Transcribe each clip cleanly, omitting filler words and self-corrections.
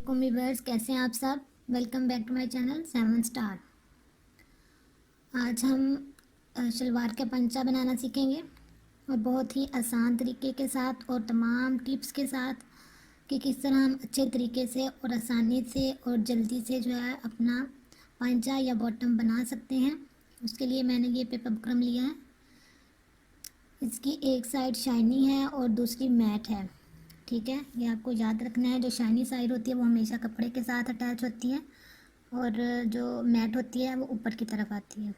Viewers, कैसे हैं आप सब। Welcome back to my channel 7 star. आज हम शलवार का पंचा बनाना सीखेंगे और बहुत ही आसान तरीके के साथ और तमाम टिप्स के साथ कि किस तरह हम अच्छे तरीके से और आसानी से और जल्दी से जो है अपना पंचा या बॉटम बना सकते हैं। उसके लिए मैंने ये पेपर बुकरम लिया है। इसकी एक साइड शाइनी है और दूसरी मैट है। ठीक है, ये आपको याद रखना है। जो शाइनी साइड होती है वो हमेशा कपड़े के साथ अटैच होती है और जो मैट होती है वो ऊपर की तरफ आती है।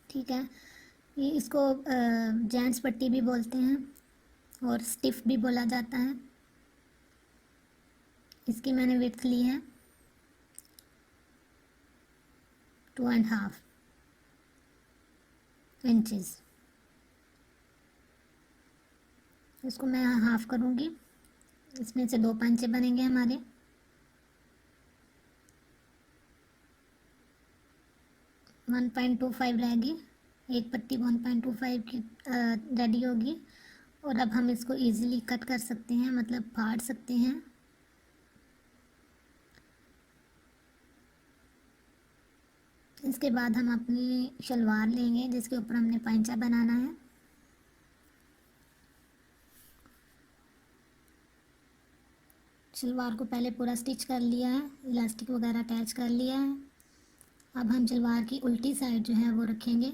ठीक है, ये इसको जेंट्स पट्टी भी बोलते हैं और स्टिफ भी बोला जाता है। इसकी मैंने विड्थ ली है 2.5 इंचेस। इसको मैं हाफ करूँगी। इसमें से 2 पंचे बनेंगे हमारे। वन 1.25 रहेगी, एक पट्टी 1.25 की रेडी होगी। और अब हम इसको इजीली कट कर सकते हैं, मतलब फाड़ सकते हैं। इसके बाद हम अपनी शलवार लेंगे जिसके ऊपर हमने पैंचा बनाना है। शलवार को पहले पूरा स्टिच कर लिया है, इलास्टिक वगैरह अटैच कर लिया है। अब हम शलवार की उल्टी साइड जो है वो रखेंगे।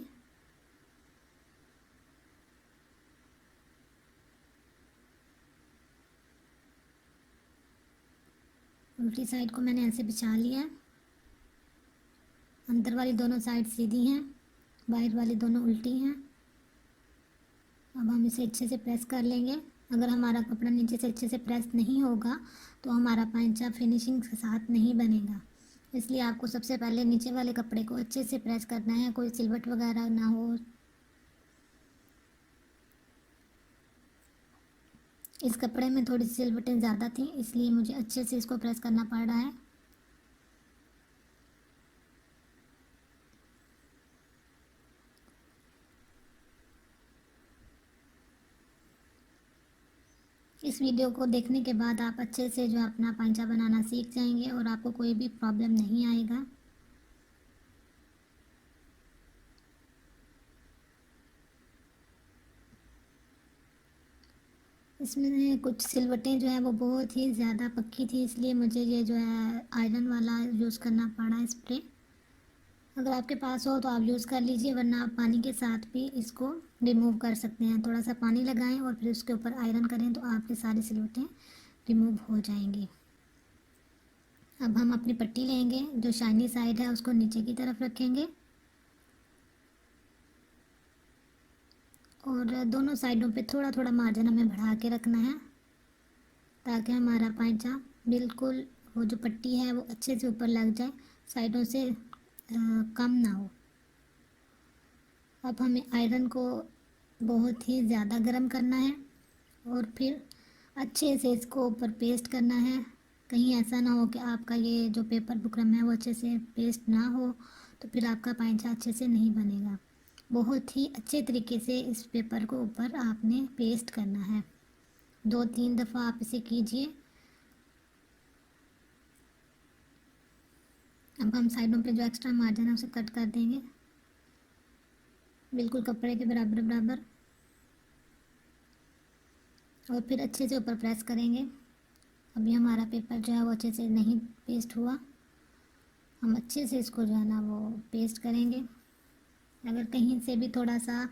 उल्टी साइड को मैंने ऐसे बिछा लिया है। अंदर वाली दोनों साइड सीधी हैं, बाहर वाली दोनों उल्टी हैं। अब हम इसे अच्छे से प्रेस कर लेंगे। अगर हमारा कपड़ा नीचे से अच्छे से प्रेस नहीं होगा तो हमारा पैंचा फिनिशिंग के साथ नहीं बनेगा। इसलिए आपको सबसे पहले नीचे वाले कपड़े को अच्छे से प्रेस करना है, कोई सिलवट वगैरह ना हो। इस कपड़े में थोड़ी सी सिलवटें ज़्यादा थी, इसलिए मुझे अच्छे से इसको प्रेस करना पड़ रहा है। इस वीडियो को देखने के बाद आप अच्छे से जो अपना पैंचा बनाना सीख जाएंगे और आपको कोई भी प्रॉब्लम नहीं आएगा। इसमें कुछ सिलवटें जो है वो बहुत ही ज़्यादा पक्की थी, इसलिए मुझे ये जो है आयरन वाला यूज़ करना पड़ा स्प्रे। अगर आपके पास हो तो आप यूज़ कर लीजिए, वरना आप पानी के साथ भी इसको रिमूव कर सकते हैं। थोड़ा सा पानी लगाएं और फिर उसके ऊपर आयरन करें तो आपकी सारी सिलवटें रिमूव हो जाएंगी। अब हम अपनी पट्टी लेंगे, जो शाइनी साइड है उसको नीचे की तरफ रखेंगे और दोनों साइडों पे थोड़ा थोड़ा मार्जिन हमें बढ़ा के रखना है ताकि हमारा पैंचा बिल्कुल वो जो पट्टी है वो अच्छे से ऊपर लग जाए, साइडों से कम ना हो। अब हमें आयरन को बहुत ही ज़्यादा गर्म करना है और फिर अच्छे से इसको ऊपर पेस्ट करना है। कहीं ऐसा ना हो कि आपका ये जो पेपर बुकरम है वो अच्छे से पेस्ट ना हो, तो फिर आपका पैंचा अच्छे से नहीं बनेगा। बहुत ही अच्छे तरीके से इस पेपर को ऊपर आपने पेस्ट करना है। 2-3 दफ़ा आप इसे कीजिए। अब हम साइडों पे जो एक्स्ट्रा मार्जिन है उसे कट कर देंगे, बिल्कुल कपड़े के बराबर बराबर। और फिर अच्छे से ऊपर प्रेस करेंगे। अभी हमारा पेपर जो है वो अच्छे से नहीं पेस्ट हुआ, हम अच्छे से इसको जो है ना वो पेस्ट करेंगे। अगर कहीं से भी थोड़ा सा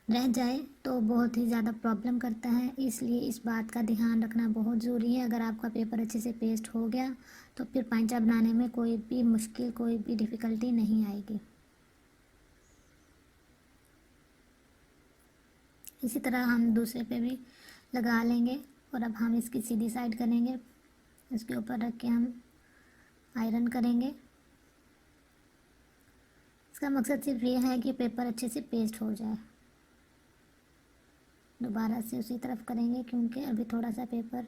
रह जाए तो बहुत ही ज़्यादा प्रॉब्लम करता है, इसलिए इस बात का ध्यान रखना बहुत ज़रूरी है। अगर आपका पेपर अच्छे से पेस्ट हो गया तो फिर पैंचा बनाने में कोई भी मुश्किल, कोई भी डिफ़िकल्टी नहीं आएगी। इसी तरह हम दूसरे पे भी लगा लेंगे और अब हम इसकी सीधी साइड करेंगे। इसके ऊपर रख के हम आयरन करेंगे। इसका मकसद सिर्फ ये है कि पेपर अच्छे से पेस्ट हो जाए। दोबारा से उसी तरफ करेंगे क्योंकि अभी थोड़ा सा पेपर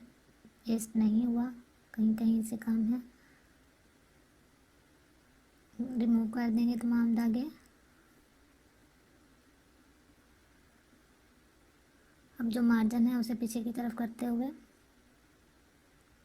पेस्ट नहीं हुआ, कहीं कहीं से कम है। रिमूव कर देंगे तमाम धागे। अब जो मार्जिन है उसे पीछे की तरफ करते हुए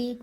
1